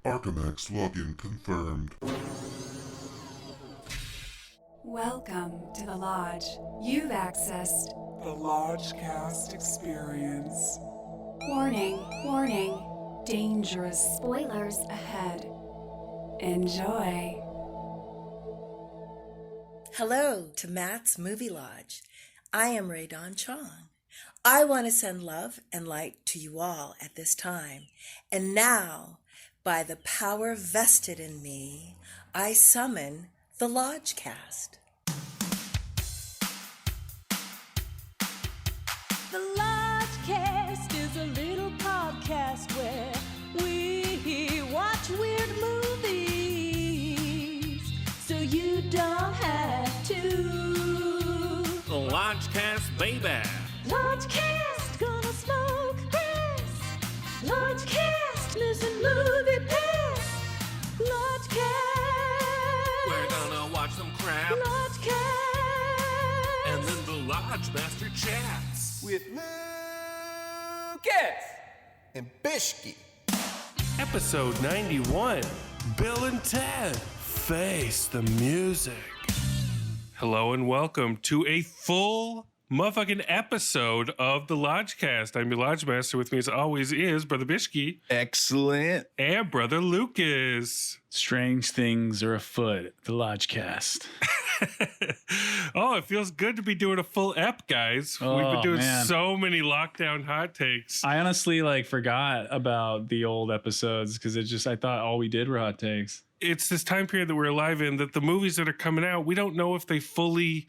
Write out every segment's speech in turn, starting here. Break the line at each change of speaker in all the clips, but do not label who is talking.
Archimex login confirmed.
Welcome to the Lodge. You've accessed
the Lodgecast experience.
Warning, warning. Dangerous spoilers ahead. Enjoy.
Hello to Matt's Movie Lodge. I am Ray Don Chong. I want to send love and light to you all at this time. And now, by the power vested in me, I summon the Lodgecast.
The Lodgecast is a little podcast where we watch weird movies, so you don't have to.
The Lodgecast, baby.
Lodgecast, gonna smoke grass. Lodgecast, listen movie pass. Lodgecast,
We're gonna watch some crap.
Lodgecast.
And then the Lodge Master chats.
With Lucas and Bishki.
Episode 91, Bill and Ted Face the Music. Hello and welcome to a full motherfucking episode of the Lodgecast. I'm your Lodge Master. With me as always is Brother Bishki.
Excellent.
And Brother Lucas.
Strange things are afoot at the Lodgecast.
Oh, it feels good to be doing a full ep, guys. We've been doing so many lockdown hot takes.
I honestly forgot about the old episodes because I thought all we did were hot takes.
It's this time period that we're alive in that the movies that are coming out, we don't know if they fully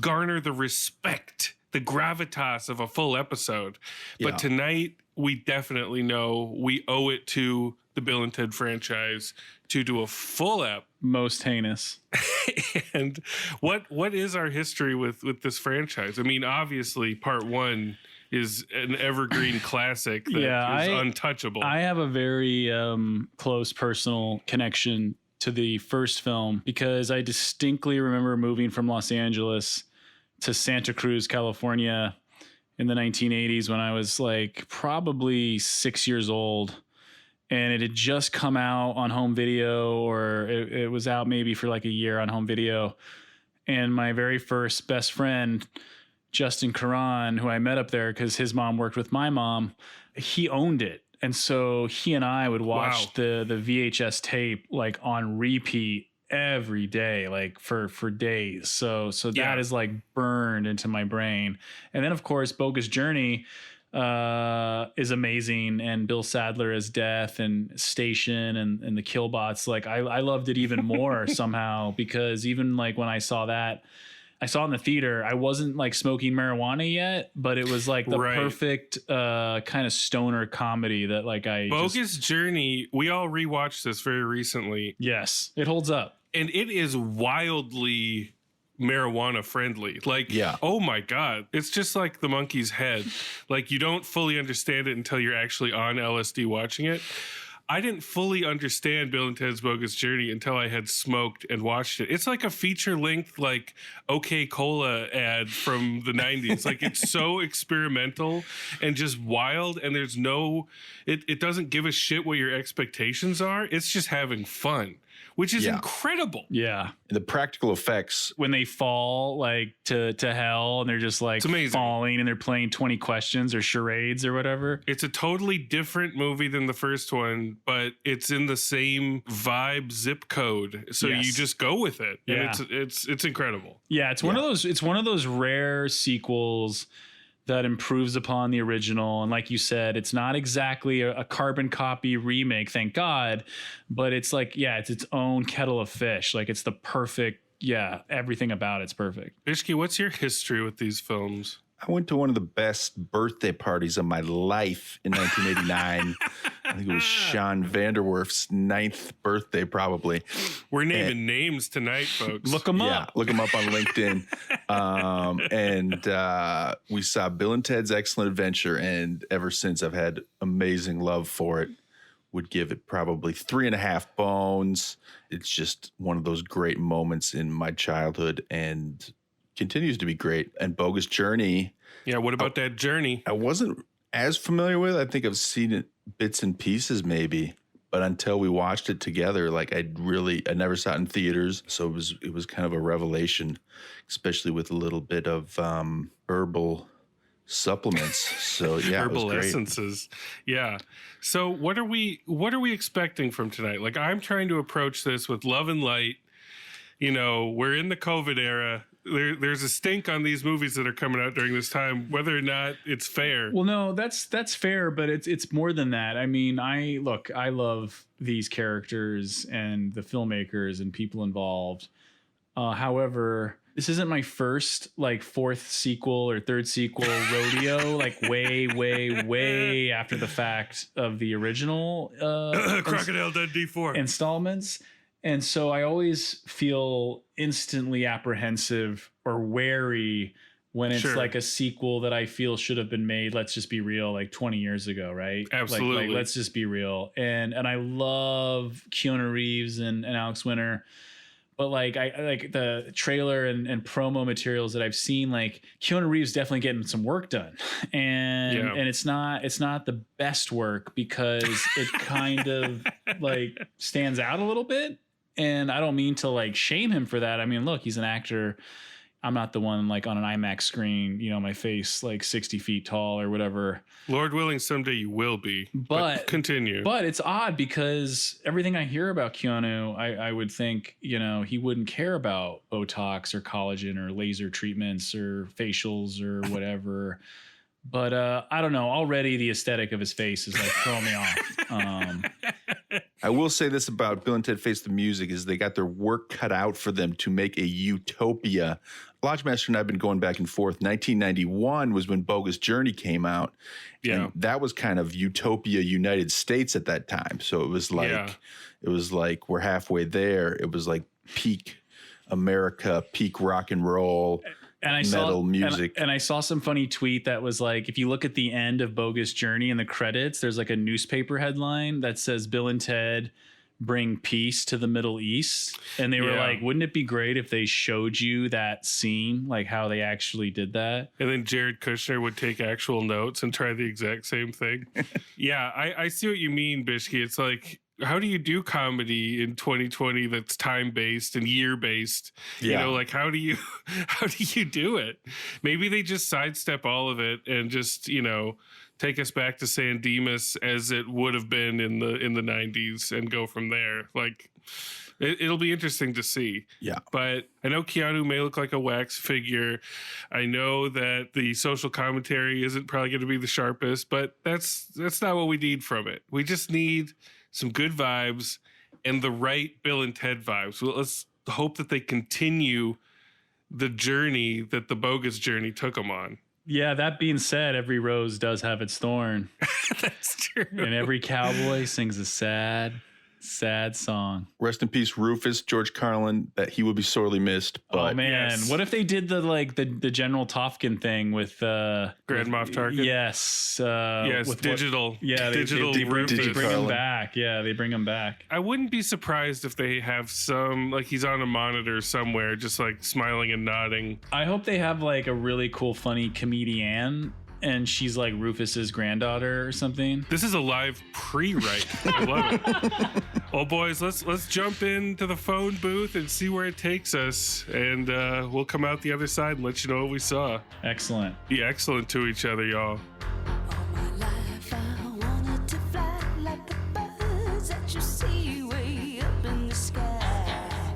garner the respect, the gravitas of a full episode. But tonight, we definitely know we owe it to the Bill and Ted franchise to do a full ep.
Most heinous.
And what is our history with this franchise? I mean, obviously, part one is an evergreen classic that is untouchable.
I have a very close personal connection to the first film because I distinctly remember moving from Los Angeles to Santa Cruz, California in the 1980s when I was probably 6 years old. And it had just come out on home video, or it was out maybe for a year on home video. And my very first best friend, Justin Caron, who I met up there because his mom worked with my mom, he owned it. And so he and I would watch the VHS tape on repeat every day, for days. So that is burned into my brain. And then of course, Bogus Journey is amazing, and Bill Sadler as Death and Station and the Killbots. I loved it even more somehow because even when I saw that, I saw it in the theater. I wasn't smoking marijuana yet, but it was the perfect kind of stoner comedy that
Bogus Journey. We all rewatched this very recently.
Yes, it holds up,
and it is wildly marijuana friendly. Oh my God. It's just like the monkey's head. You don't fully understand it until you're actually on LSD watching it. I didn't fully understand Bill and Ted's Bogus Journey until I had smoked and watched it. It's like a feature length, OK Cola ad from the 90s. It's so experimental and just wild. And there's it doesn't give a shit what your expectations are. It's just having fun, which is incredible.
Yeah.
The practical effects.
When they fall to hell and they're just falling and they're playing 20 questions or charades or whatever.
It's a totally different movie than the first one, but it's in the same vibe zip code. So you just go with it.
Yeah.
And it's incredible.
Yeah, it's one of those rare sequels that improves upon the original. And like you said, it's not exactly a carbon copy remake, thank God, but it's it's its own kettle of fish. It's the perfect, everything about it's perfect.
Bishki, what's your history with these films?
I went to one of the best birthday parties of my life in 1989. I think it was Sean Vanderwerf's 9th birthday, probably.
We're naming names tonight, folks.
Look them up.
Yeah, look them up on LinkedIn. And we saw Bill and Ted's Excellent Adventure, and ever since I've had amazing love for it. Would give it probably 3.5 bones. It's just one of those great moments in my childhood, and continues to be great. And Bogus Journey.
Yeah, what about that journey?
I wasn't as familiar with. I think I've seen it bits and pieces maybe, But until we watched it together, like I never saw it in theaters. So it was kind of a revelation, especially with a little bit of herbal supplements. So yeah,
herbal essences. Yeah. So what are we expecting from tonight? Like, I'm trying to approach this with love and light. You know, we're in the COVID era. There's a stink on these movies that are coming out during this time, whether or not it's fair.
Well, no, that's fair, but it's more than that. I mean, I love these characters and the filmmakers and people involved. However, this isn't my first like fourth sequel or third sequel rodeo, like way after the fact of the original
Crocodile Dundee 4
installments. And so I always feel instantly apprehensive or wary when it's like a sequel that I feel should have been made. Let's just be real, like 20 years ago, right?
Absolutely.
Like let's just be real. And I love Keanu Reeves and Alex Winter. But like I like the trailer and promo materials that I've seen, like Keanu Reeves definitely getting some work done. And it's not the best work because it kind of like stands out a little bit. And I don't mean to like shame him for that. I mean, look, he's an actor. I'm not the one like on an IMAX screen, you know, my face like 60 feet tall or whatever.
Lord willing, someday you will be. But continue.
But it's odd because everything I hear about Keanu, I would think, you know, he wouldn't care about Botox or collagen or laser treatments or facials or whatever. But I don't know. Already the aesthetic of his face is like throwing me off.
I will say this about Bill and Ted Face the Music is they got their work cut out for them to make a utopia. Lodgemaster and I have been going back and forth. 1991 was when Bogus Journey came out.
Yeah.
And that was kind of Utopia United States at that time. So it was like we're halfway there. It was like peak America, peak rock and roll.
And I saw some funny tweet that was like, if you look at the end of Bogus Journey in the credits, there's like a newspaper headline that says Bill and Ted bring peace to the Middle East. And they were like, wouldn't it be great if they showed you that scene, like how they actually did that?
And then Jared Kushner would take actual notes and try the exact same thing. Yeah, I see what you mean, Bishki. It's like, how do you do comedy in 2020 that's time-based and year-based? You know, like how do you do it? Maybe they just sidestep all of it and just, you know, take us back to San Dimas as it would have been in the 90s and go from there. Like it'll be interesting to see. Yeah. But I know Keanu may look like a wax figure. I know that the social commentary isn't probably going to be the sharpest, but that's not what we need from it. We just need some good vibes and the right Bill and Ted vibes. Well, let's hope that they continue the journey that the Bogus Journey took them on.
Yeah, that being said, every rose does have its thorn.
That's true.
And every cowboy sings a sad song.
Rest in peace, Rufus, George Carlin, that he will be sorely missed. But
oh man, what if they did the General Tofkin thing with
Grand Moff Tarkin?
Yes,
with digital.
Digital
Rufus.
They bring him back. Yeah, they bring him back.
I wouldn't be surprised if they have some, like he's on a monitor somewhere, just like smiling and nodding.
I hope they have like a really cool, funny comedian. And she's like Rufus's granddaughter or something.
This is a live pre-write. I love it. Well, boys, let's jump into the phone booth and see where it takes us, and we'll come out the other side and let you know what we saw.
Excellent.
Be excellent to each other, y'all.
All my life I wanted to fly like the birds that you see way up in the sky,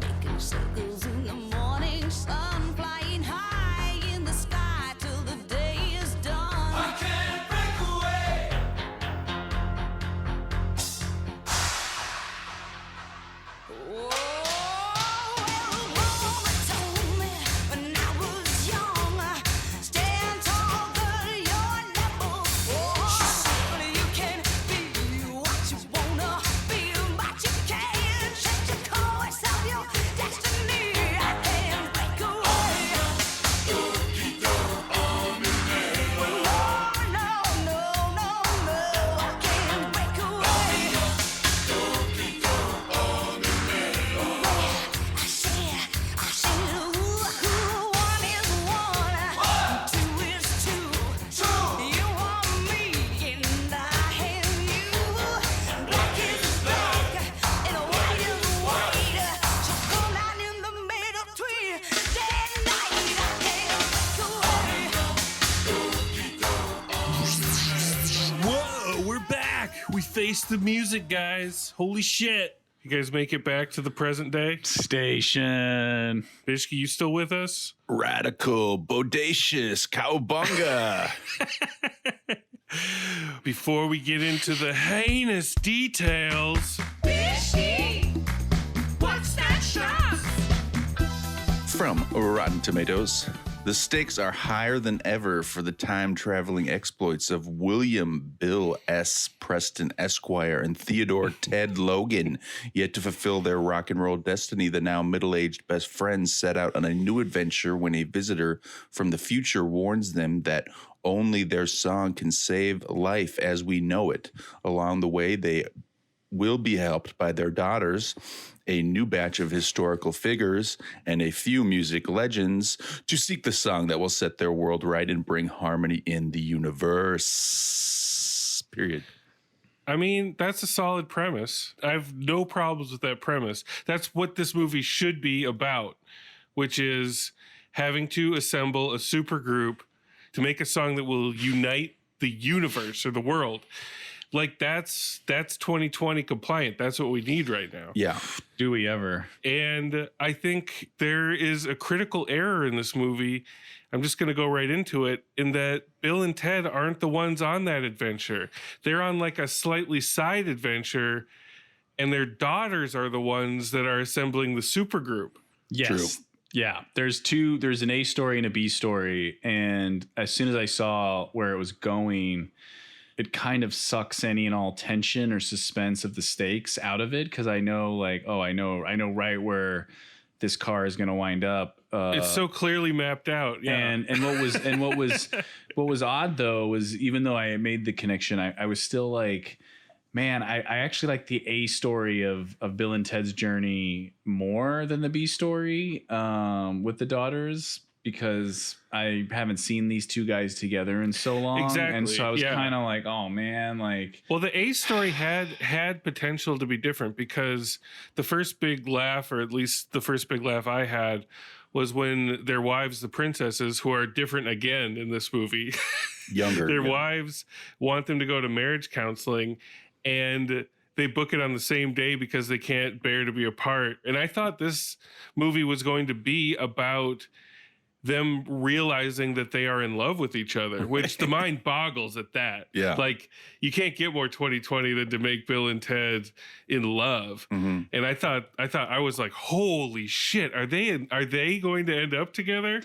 making circles in the morning sun, flying high in the sky till the day is done. I can't break away. Oh, well, mama told me when I was young, stand tall, girl, your level. Oh, you can be what you wanna
face the music, guys. Holy shit. You guys make it back to the present day?
Station.
Bishki, you still with us?
Radical, bodacious, cowabunga.
Before we get into the heinous details.
Bishki, what's that shot?
From Rotten Tomatoes, the stakes are higher than ever for the time-traveling exploits of William Bill S. Preston Esquire and Theodore Ted Logan. Yet to fulfill their rock and roll destiny, the now middle-aged best friends set out on a new adventure when a visitor from the future warns them that only their song can save life as we know it. Along the way, they will be helped by their daughters, a new batch of historical figures, and a few music legends to seek the song that will set their world right and bring harmony in the universe. Period.
I mean, that's a solid premise. I have no problems with that premise. That's what this movie should be about, which is having to assemble a super group to make a song that will unite the universe or the world. Like that's 2020 compliant. That's what we need right now.
Yeah.
Do we ever?
And I think there is a critical error in this movie. I'm just going to go right into it, in that Bill and Ted aren't the ones on that adventure. They're on like a slightly side adventure, and their daughters are the ones that are assembling the supergroup.
Yes.
True.
Yeah. There's an A story and a B story. And as soon as I saw where it was going, it kind of sucks any and all tension or suspense of the stakes out of it. Cause I know like, I know right where this car is going to wind up.
It's so clearly mapped out. Yeah.
And what was odd though, was even though I made the connection, I was still like, man, I actually like the A story of Bill and Ted's journey more than the B story with the daughters, because I haven't seen these two guys together in so long.
Exactly.
And so I was kind of like, oh man, like.
Well, the A story had potential to be different, because the first big laugh, or at least the first big laugh I had, was when their wives, the princesses, who are different again in this movie,
Younger.
their wives want them to go to marriage counseling, and they book it on the same day because they can't bear to be apart. And I thought this movie was going to be about them realizing that they are in love with each other, which the mind boggles at that.
Yeah.
Like, you can't get more 2020 than to make Bill and Ted in love.
Mm-hmm.
And I was like, holy shit, are they going to end up together?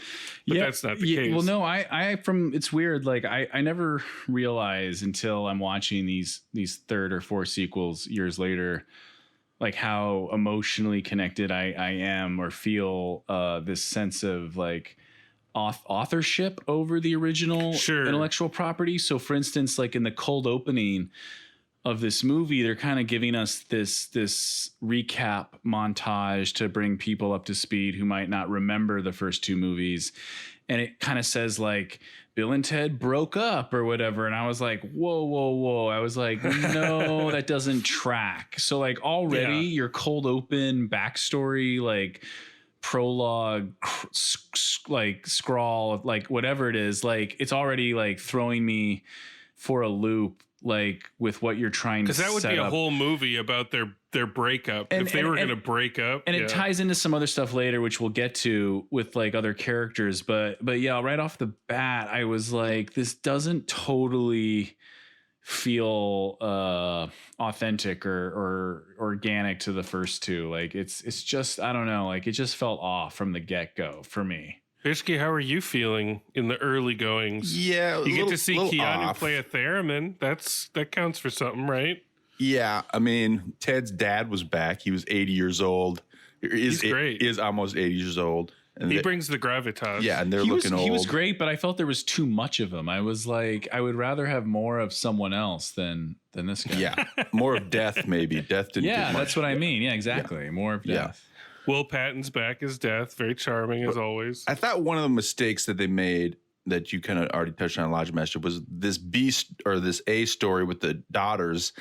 But that's not the case.
Well, no, it's weird. Like I never realized until I'm watching these third or fourth sequels years later, like how emotionally connected I am or feel this sense of like authorship over the original intellectual property. So for instance, like in the cold opening of this movie, they're kind of giving us this recap montage to bring people up to speed who might not remember the first two movies. And it kind of says like Bill and Ted broke up or whatever. And I was like, whoa. I was like, no, that doesn't track. So like already your cold open backstory, like prologue, like scrawl, like whatever it is, like it's already like throwing me for a loop, like with what you're trying to set up.
Because that would be a whole movie about their breakup, if they were going to break up.
And it ties into some other stuff later, which we'll get to with like other characters. But yeah, right off the bat, I was like, this doesn't totally feel authentic or organic to the first two. Like it's just, I don't know, like it just felt off from the get-go for me.
Bishki, how are you feeling in the early goings?
Yeah,
you get to see Keanu
off.
play a theremin. That counts for something, right?
Yeah, I mean, Ted's dad was back. He was 80 years old.
He's great.
He is almost 80 years old. And
he brings the gravitas.
Yeah, and they're looking old.
He was great, but I felt there was too much of him. I was like, I would rather have more of someone else than this guy.
Yeah, more of Death maybe. Death didn't.
Yeah,
do much.
that's what I mean. Yeah, exactly. Yeah. More of Death.
Will Patton's back as Death. Very charming as always.
I thought one of the mistakes that they made that you kind of already touched on, Lodge Master, was this B or this A story with the daughters.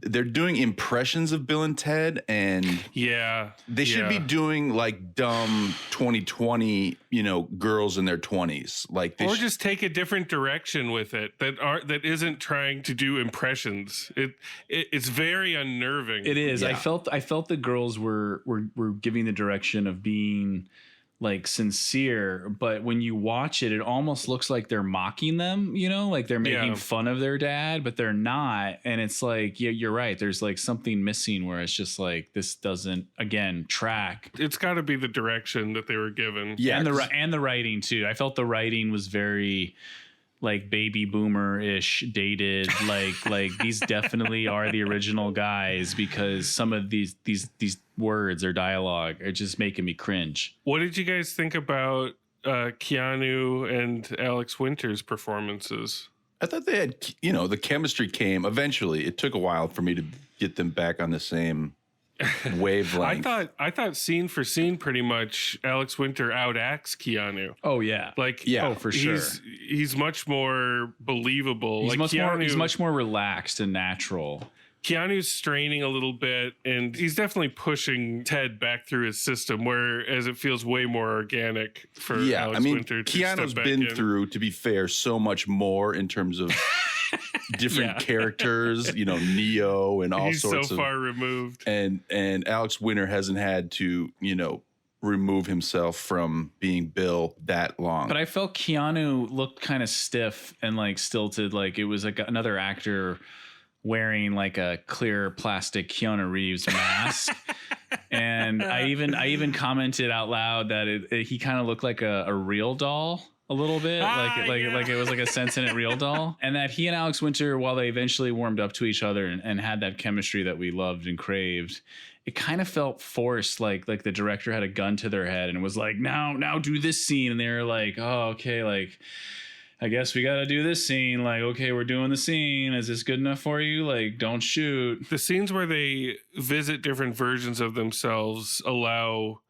they're doing impressions of Bill and Ted, and they should be doing like dumb 2020, girls in their 20s, like they
just take a different direction with it that isn't trying to do impressions. It's very unnerving.
It is.
Yeah.
I felt the girls were giving the direction of being like sincere, but when you watch it, it almost looks like they're mocking them, like they're making fun of their dad, but they're not. And it's like, yeah, you're right. There's like something missing where it's just like, this doesn't, again, track.
It's got to be the direction that they were given.
Yeah. And the writing too. I felt the writing was very like baby boomer-ish dated, like these definitely are the original guys, because some of these words or dialogue are just making me cringe.
What did you guys think about Keanu and Alex Winter's performances?
I thought they had, the chemistry came eventually. It took a while for me to get them back on the same wavelength.
I thought scene for scene, pretty much Alex Winter outacts Keanu.
Oh yeah,
oh
for sure.
He's much more believable.
He's much more relaxed and natural.
Keanu's straining a little bit, and he's definitely pushing Ted back through his system, whereas it feels way more organic for Alex Winter to
Keanu's
step back
been
in.
through, to be fair, so much more in terms of different characters, Neo and all sorts of.
He's so far removed.
And Alex Winter hasn't had to, remove himself from being Bill that long.
But I felt Keanu looked kind of stiff and like stilted, like it was like another actor wearing like a clear plastic Keanu Reeves mask. And I even commented out loud that he kind of looked like a real doll a little bit, like it was like a Sentinel real doll. And that he and Alex Winter, while they eventually warmed up to each other and had that chemistry that we loved and craved, it kind of felt forced, like the director had a gun to their head and was like, now do this scene. And they were like, oh, okay, like, I guess we got to do this scene. Like, okay, we're doing the scene. Is this good enough for you? Like, don't shoot.
The scenes where they visit different versions of themselves allow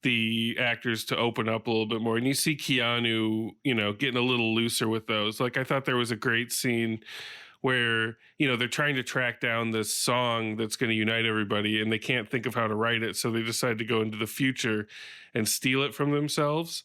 the actors to open up a little bit more. And you see Keanu, getting a little looser with those. Like, I thought there was a great scene where, they're trying to track down this song that's going to unite everybody, and they can't think of how to write it. So they decide to go into the future and steal it from themselves.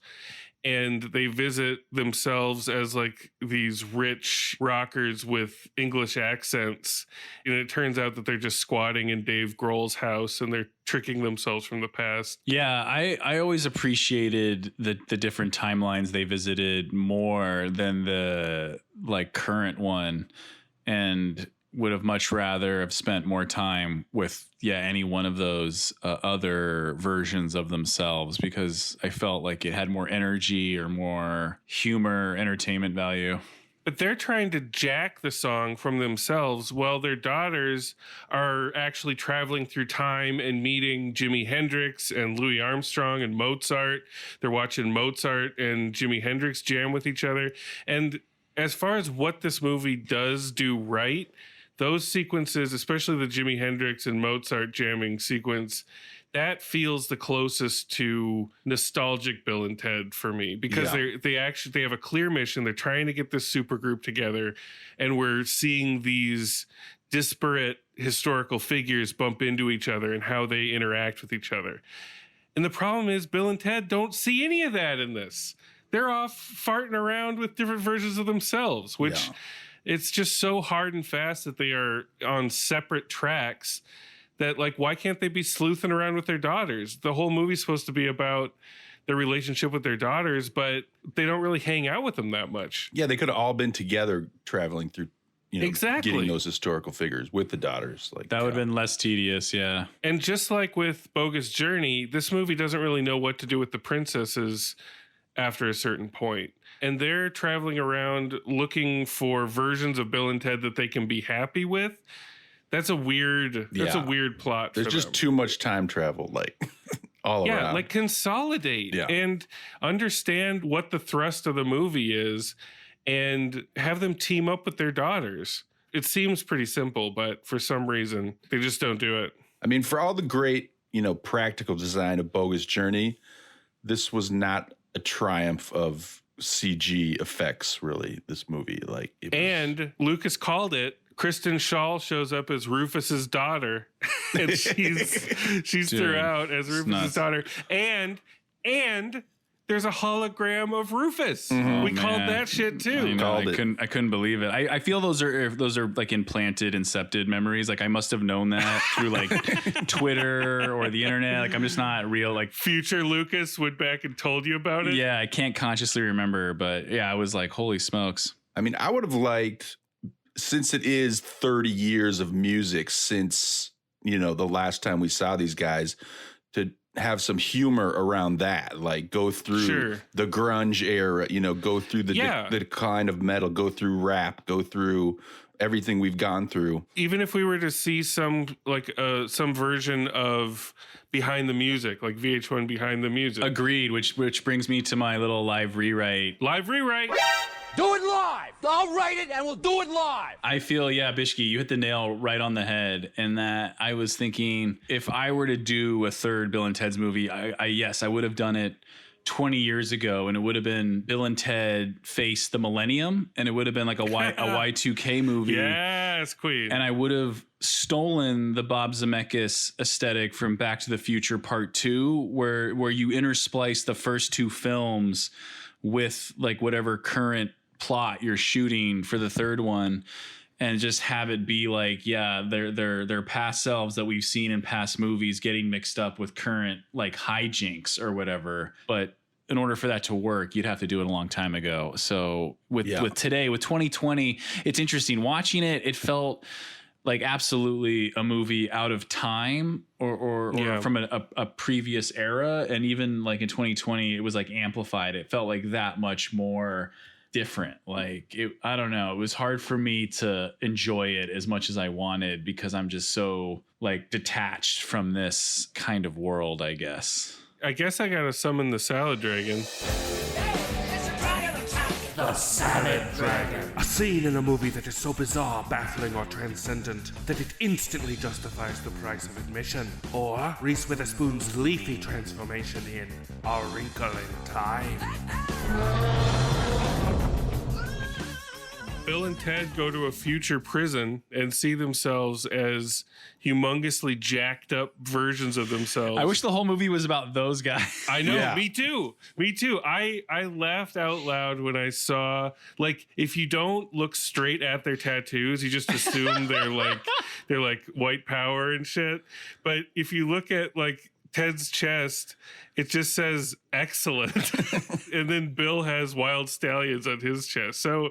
And they visit themselves as like these rich rockers with English accents. And it turns out that they're just squatting in Dave Grohl's house and they're tricking themselves from the past.
Yeah, I always appreciated the different timelines they visited more than the like current one, and would have much rather have spent more time with any one of those other versions of themselves, because I felt like it had more energy or more humor, entertainment value.
But they're trying to jack the song from themselves while their daughters are actually traveling through time and meeting Jimi Hendrix and Louis Armstrong and Mozart. They're watching Mozart and Jimi Hendrix jam with each other. And as far as what this movie does do right, those sequences, especially the Jimi Hendrix and Mozart jamming sequence, that feels the closest to nostalgic Bill and Ted for me, because they have a clear mission. They're trying to get this super group together, and we're seeing these disparate historical figures bump into each other and how they interact with each other. And the problem is Bill and Ted don't see any of that in this. They're off farting around with different versions of themselves, which... It's just so hard and fast that they are on separate tracks that, like, why can't they be sleuthing around with their daughters? The whole movie's supposed to be about their relationship with their daughters, but they don't really hang out with them that much.
Yeah, they could have all been together traveling through,
exactly,
getting those historical figures with the daughters. Like
that would have been less tedious, yeah.
And just like with Bogus Journey, this movie doesn't really know what to do with the princesses after a certain point. And they're traveling around looking for versions of Bill and Ted that they can be happy with. That's a weird plot.
There's just too much time travel, like all around.
Yeah, like consolidate and understand what the thrust of the movie is and have them team up with their daughters. It seems pretty simple, but for some reason they just don't do it.
I mean, for all the great, practical design of Bogus Journey, this was not a triumph of CG effects, really, this movie. And
Lucas called it Kristen Schaal shows up as Rufus's daughter, and she's throughout as Rufus's daughter, and there's a hologram of Rufus. We called that shit too.
I couldn't believe it. I feel those are like implanted, incepted memories. Like I must have known that through like Twitter or the internet. Like I'm just not real. Like
future Lucas went back and told you about it.
Yeah, I can't consciously remember, but yeah, I was like, holy smokes.
I mean, I would have liked, since it is 30 years of music since, the last time we saw these guys, to have some humor around that, like go through the grunge era, go through the decline of metal, go through rap, go through everything we've gone through.
Even if we were to see some version of Behind the Music, like VH1 Behind the Music.
Agreed, which brings me to my little live rewrite.
Do it live. I'll write it and we'll do it live.
I feel, Bishki, you hit the nail right on the head. And that I was thinking, if I were to do a third Bill and Ted's movie, I would have done it 20 years ago, and it would have been Bill and Ted Face the Millennium, and it would have been like a Y2K movie.
Yes, queen.
And I would have stolen the Bob Zemeckis aesthetic from Back to the Future Part 2, where you intersplice the first two films with like whatever current plot you're shooting for the third one, and just have it be like, their past selves that we've seen in past movies getting mixed up with current like hijinks or whatever. But in order for that to work, you'd have to do it a long time ago. So with today, with 2020, it's interesting watching it. It felt like absolutely a movie out of time or from a previous era. And even like in 2020, it was like amplified. It felt like that much more different. Like I don't know. It was hard for me to enjoy it as much as I wanted because I'm just so like detached from this kind of world, I guess.
I guess I gotta summon the salad dragon.
The Salad Dragon.
A scene in a movie that is so bizarre, baffling, or transcendent that it instantly justifies the price of admission. Or Reese Witherspoon's leafy transformation in A Wrinkle in Time.
Bill and Ted go to a future prison and see themselves as humongously jacked up versions of themselves.
I wish the whole movie was about those guys.
I know, yeah. Me too. I laughed out loud when I saw, like, if you don't look straight at their tattoos, you just assume they're like white power and shit. But if you look at like Ted's chest, it just says excellent. And then Bill has wild stallions on his chest. So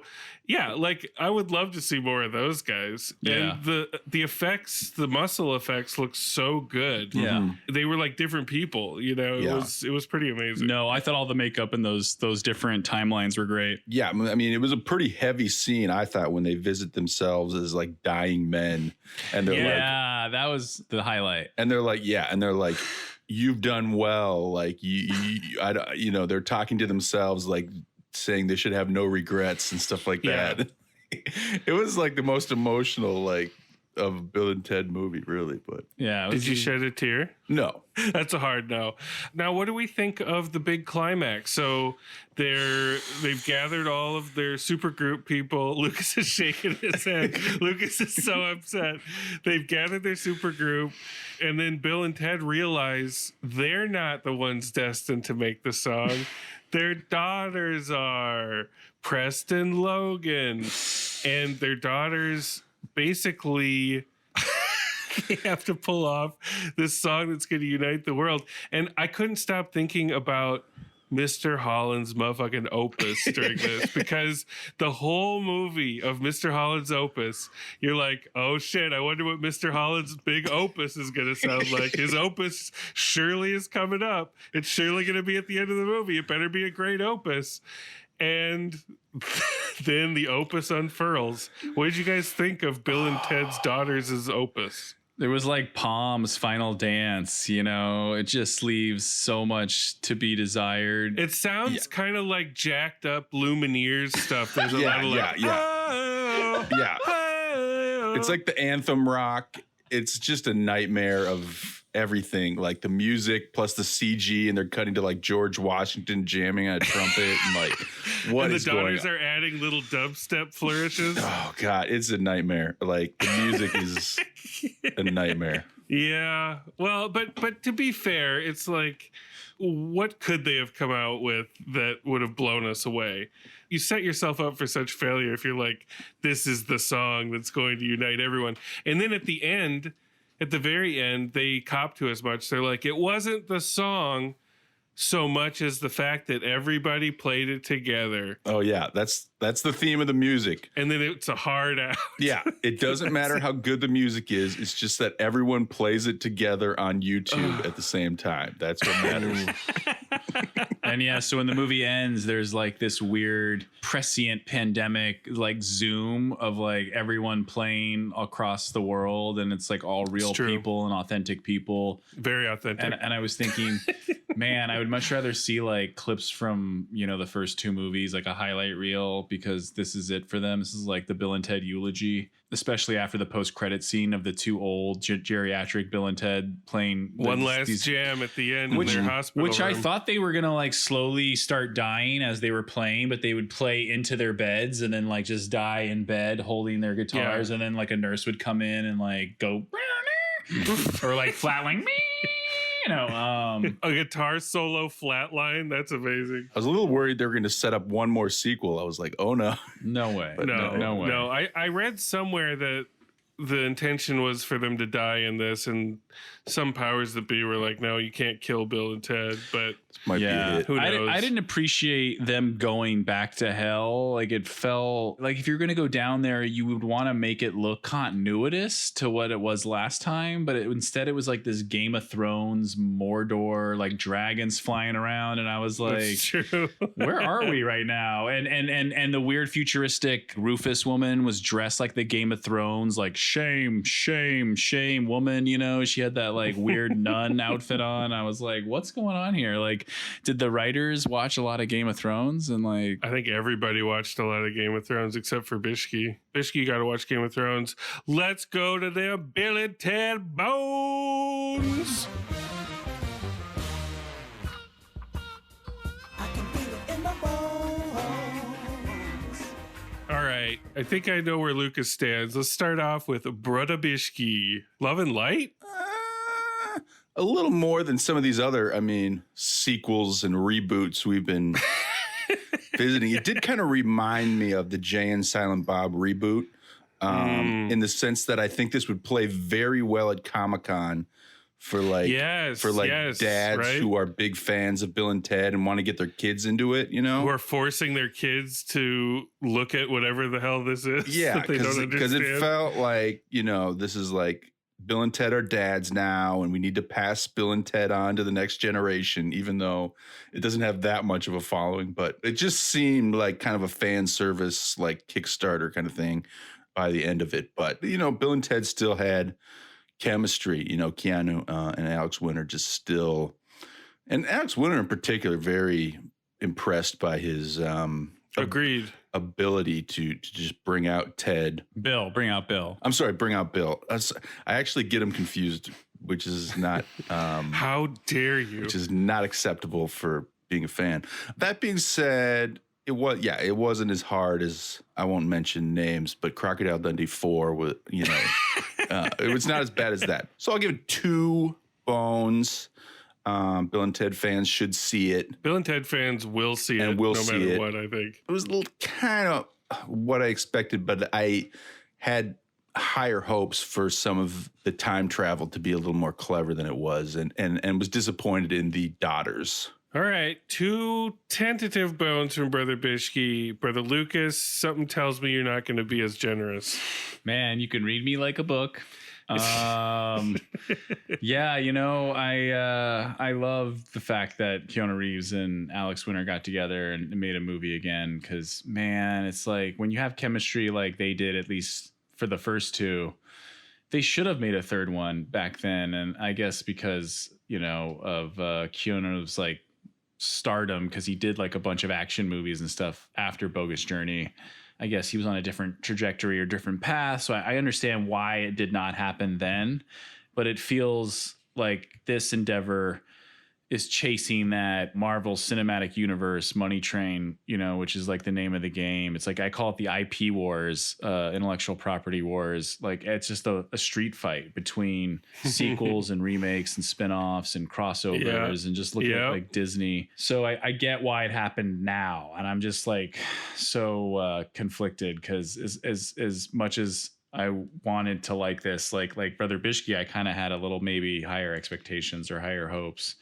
yeah, like I would love to see more of those guys. Yeah. And the effects, the muscle effects look so good.
Yeah.
They were like different people, it was pretty amazing.
No, I thought all the makeup in those different timelines were great.
Yeah. I mean, it was a pretty heavy scene, I thought, when they visit themselves as like dying men. And they're like,
that was the highlight.
And they're like, you've done well. Like they're talking to themselves, like saying they should have no regrets and stuff like that. It was like the most emotional, like, of Bill and Ted movie, really. But
yeah,
did you shed a tear?
No.
That's a hard no. Now, what do we think of the big climax? So they've gathered all of their supergroup people. Lucas is shaking his head. Lucas is so upset. They've gathered their supergroup, and then Bill and Ted realize they're not the ones destined to make the song. Their daughters are Preston, Logan, and their daughters basically they have to pull off this song that's going to unite the world. And I couldn't stop thinking about Mr. Holland's motherfucking opus during this, because the whole movie of Mr. Holland's opus, you're like, oh shit, I wonder what Mr. Holland's big opus is going to sound like. His opus surely is coming up. It's surely going to be at the end of the movie. It better be a great opus. And then the opus unfurls. What did you guys think of Bill and Ted's daughters' opus?
There was like Palm's final dance, it just leaves so much to be desired.
It sounds kind of like jacked up Lumineers stuff. There's a lot of like,
It's like the anthem rock. It's just a nightmare of everything, like the music plus the CG, and they're cutting to like George Washington jamming on a trumpet, and like what is going on?
The daughters are adding little dubstep flourishes.
Oh God, it's a nightmare. Like the music is a nightmare.
Yeah. Well, but to be fair, it's like, what could they have come out with that would have blown us away? You set yourself up for such failure if you're like, this is the song that's going to unite everyone. And then at the very end, they cop to as much. They're like, it wasn't the song so much as the fact that everybody played it together.
Oh yeah, that's the theme of the music.
And then it's a hard out.
Yeah, it doesn't matter how good the music is. It's just that everyone plays it together on YouTube at the same time. That's what matters.
And yeah, so when the movie ends, there's like this weird prescient pandemic like zoom of like everyone playing across the world, and it's like all real people and authentic people.
Very authentic.
And I was thinking, man, I would much rather see like clips from, you know, the first two movies, like a highlight reel, because this is it for them. This is like the Bill and Ted eulogy, especially after the post-credit scene of the two old geriatric Bill and Ted playing
one last jam at the end in their hospital
which
room.
I thought they were gonna like slowly start dying as they were playing, but they would play into their beds and then like just die in bed holding their guitars, and then like a nurse would come in and like go or like flatline me. You know,
a guitar solo flatline. That's amazing.
I was a little worried they were going to set up one more sequel. I was like, oh no.
No way.
No
way.
No, I read somewhere that the intention was for them to die in this, and some powers that be were like, no, you can't kill Bill and Ted, but
might be it.
Who knows?
I didn't appreciate them going back to hell. Like it felt like if you're going to go down there, you would want to make it look continuous to what it was last time. But instead it was like this Game of Thrones, Mordor, like dragons flying around. And I was like, where are we right now? And the weird futuristic Rufus woman was dressed like the Game of Thrones, like shame, shame, shame woman. You know, she had that like weird nun outfit on. I was like, what's going on here? Like, did the writers watch a lot of Game of Thrones? And like,
I think everybody watched a lot of Game of Thrones except for Bishki. Bishki got to watch Game of Thrones. Let's go to their Bill and Ted bones. All right, I think I know where Lucas stands. Let's start off with Brudda Bishki. Love and Light?
A little more than some of these other, sequels and reboots we've been visiting. It did kind of remind me of the Jay and Silent Bob reboot in the sense that I think this would play very well at Comic-Con for dads right? who are big fans of Bill and Ted and want to get their kids into it, you know?
Who are forcing their kids to look at whatever the hell this is.
Yeah,
that they don't understand.
Because it felt like, this is like Bill and Ted are dads now, and we need to pass Bill and Ted on to the next generation, even though it doesn't have that much of a following. But it just seemed like kind of a fan service, like Kickstarter kind of thing by the end of it. But, Bill and Ted still had chemistry, Keanu and Alex Winter just still, and Alex Winter in particular, very impressed by his
agreed
ability to just bring out Ted.
Bring out Bill.
I'm sorry, bring out Bill. I actually get him confused, which is not.
How dare you?
Which is not acceptable for being a fan. That being said, it wasn't as hard as, I won't mention names, but Crocodile Dundee 4 was, it was not as bad as that. So I'll give it 2 bones. Bill and Ted fans should see it.
Bill and Ted fans will see
it
no matter what, I think.
It was a little kind of what I expected, but I had higher hopes for some of the time travel to be a little more clever than it was, and was disappointed in the daughters.
All right, 2 tentative bones from Brother Bishki. Brother Lucas, something tells me you're not going to be as generous.
Man, you can read me like a book. I love the fact that Keanu Reeves and Alex Winter got together and made a movie again, because man, it's like when you have chemistry like they did, at least for the first 2, they should have made a third one back then. And I guess because of Keanu's like stardom, because he did like a bunch of action movies and stuff after Bogus Journey, I guess he was on a different trajectory or different path. So I understand why it did not happen then, but it feels like this endeavor is chasing that Marvel Cinematic Universe money train, you know, which is like the name of the game. It's like, I call it the IP wars, intellectual property wars. Like, it's just a street fight between sequels and remakes and spin-offs and crossovers and just looking at like Disney. So I get why it happened now. And I'm just like so conflicted, because as much as I wanted to like this, like Brother Bishke, I kind of had a little maybe higher expectations or higher hopes,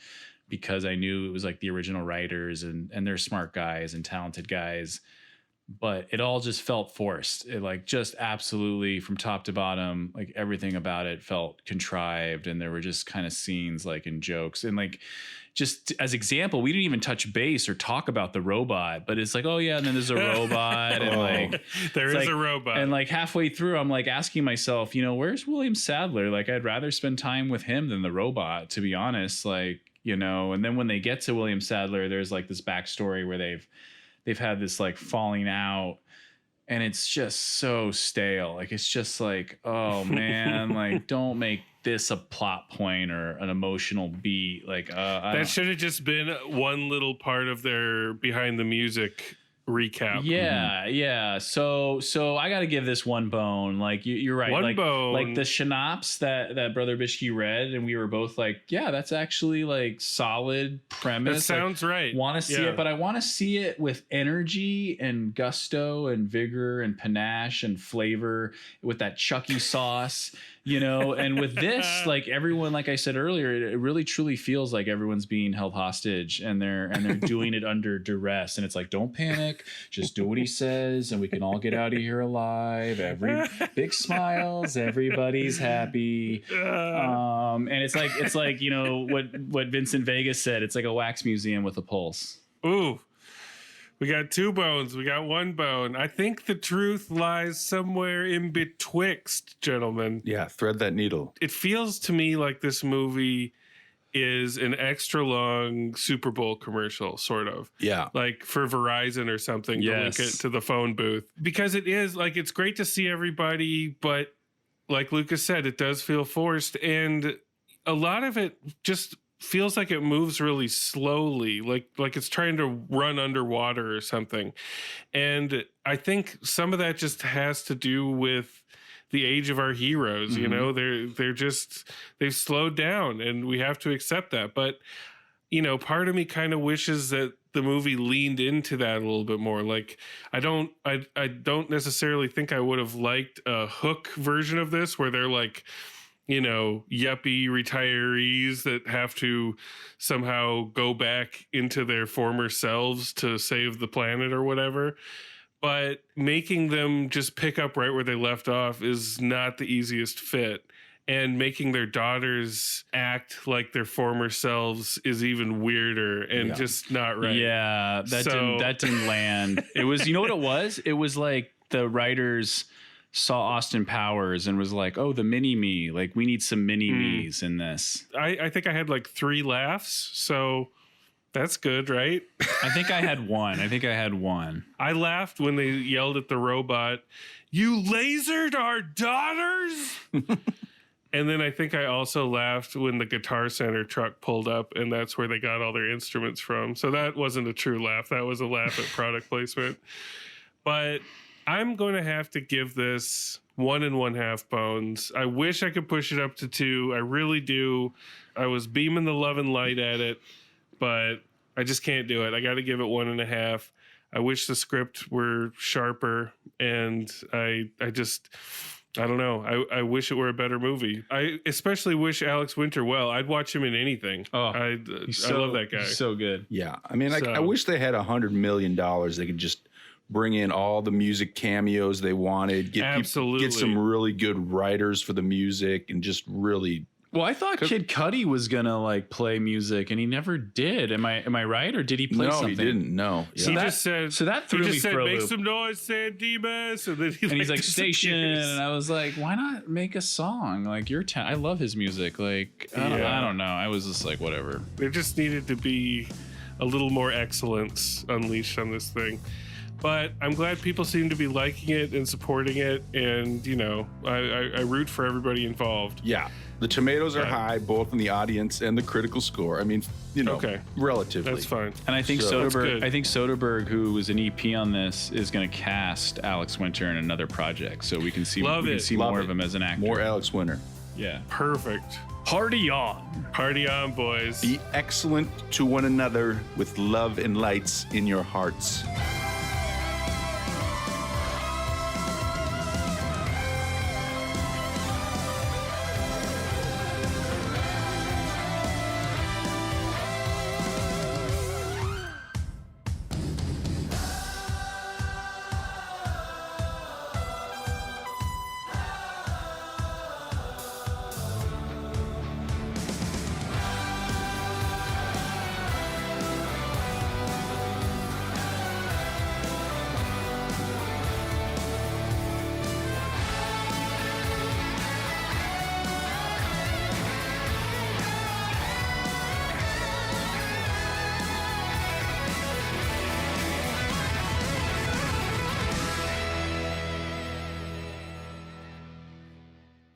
because I knew it was like the original writers and they're smart guys and talented guys, but it all just felt forced. It like just absolutely from top to bottom, like everything about it felt contrived. And there were just kind of scenes like in jokes and like, just as example, we didn't even touch base or talk about the robot, but it's like, oh yeah, and then there's a robot, and like
there is
like,
a robot,
and like halfway through, I'm like asking myself, you know, where's William Sadler? Like, I'd rather spend time with him than the robot, to be honest. Like, you know, and then when they get to William Sadler, there's like this backstory where they've had this like falling out. And it's just so stale. Like, it's just like, oh man, like don't make this a plot point or an emotional beat. Like
that should have just been one little part of their behind the music recap.
Yeah. So I got to give this one bone. Like you're right.
One bone.
Like the synopsis that Brother Bishke read, and we were both like, yeah, that's actually like solid premise.
That sounds right.
Want to see it, but I want to see it with energy and gusto and vigor and panache and flavor with that Chucky sauce. You know, and with this, like everyone, like I said earlier, it really truly feels like everyone's being held hostage, and they're doing it under duress. And it's like, don't panic, just do what he says, and we can all get out of here alive. Every big smiles, everybody's happy. And it's like you know what Vincent Vega said. It's like a wax museum with a pulse.
Ooh. We got two bones. We got one bone. I think the truth lies somewhere in betwixt, gentlemen.
Yeah, thread that needle.
It feels to me like this movie is an extra long Super Bowl commercial, sort of.
Yeah.
Like for Verizon or something to link it to the phone booth. Because it is, like, it's great to see everybody, but like Lucas said, it does feel forced. And a lot of it just feels like it moves really slowly, like it's trying to run underwater or something. And I think some of that just has to do with the age of our heroes. You know, they've slowed down, and we have to accept that. But you know, part of me kind of wishes that the movie leaned into that a little bit more. Like, I don't necessarily think I would have liked a Hook version of this where they're like, you know, yuppie retirees that have to somehow go back into their former selves to save the planet or whatever. But making them just pick up right where they left off is not the easiest fit. And making their daughters act like their former selves is even weirder and just not right.
Yeah, that didn't land. It was, you know what it was? It was like the writers saw Austin Powers and was like, oh, the mini-me. Like, we need some mini-me's in this.
I think I had like 3 laughs, so that's good, right?
I think I had one.
I laughed when they yelled at the robot, "You lasered our daughters!" And then I think I also laughed when the Guitar Center truck pulled up, and that's where they got all their instruments from. So that wasn't a true laugh. That was a laugh at product placement. But I'm going to have to give this 1 1/2 bones. I wish I could push it up to 2. I really do. I was beaming the love and light at it, but I just can't do it. I got to give it 1 1/2. I wish the script were sharper, and I don't know. I wish it were a better movie. I especially wish Alex Winter well. I'd watch him in anything. Oh, I love that guy.
He's so good.
Yeah. I mean, I wish they had $100 million. They could just bring in all the music cameos they wanted. Get some really good writers for the music, and just really.
Well, I thought Kid Cudi was gonna like play music, and he never did. Am I right, or did he play something?
No, he didn't. No.
So
he
that
just said.
So that threw me for a
"Make
loop.
some noise, San Dimas," and then
he's like station, and I was like, why not make a song like your town? I love his music. Like I don't know. I was just like, whatever.
There just needed to be a little more excellence unleashed on this thing. But I'm glad people seem to be liking it and supporting it. And, you know, I root for everybody involved.
Yeah. The tomatoes are high, both in the audience and the critical score. I mean, you know, relatively.
That's fine.
And I think
So-
Soderbergh, who was an EP on this, is going to cast Alex Winter in another project, so we can see more of him as an actor.
More Alex Winter.
Yeah.
Perfect.
Party on.
Party on, boys.
Be excellent to one another with love and lights in your hearts.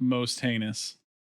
Most heinous.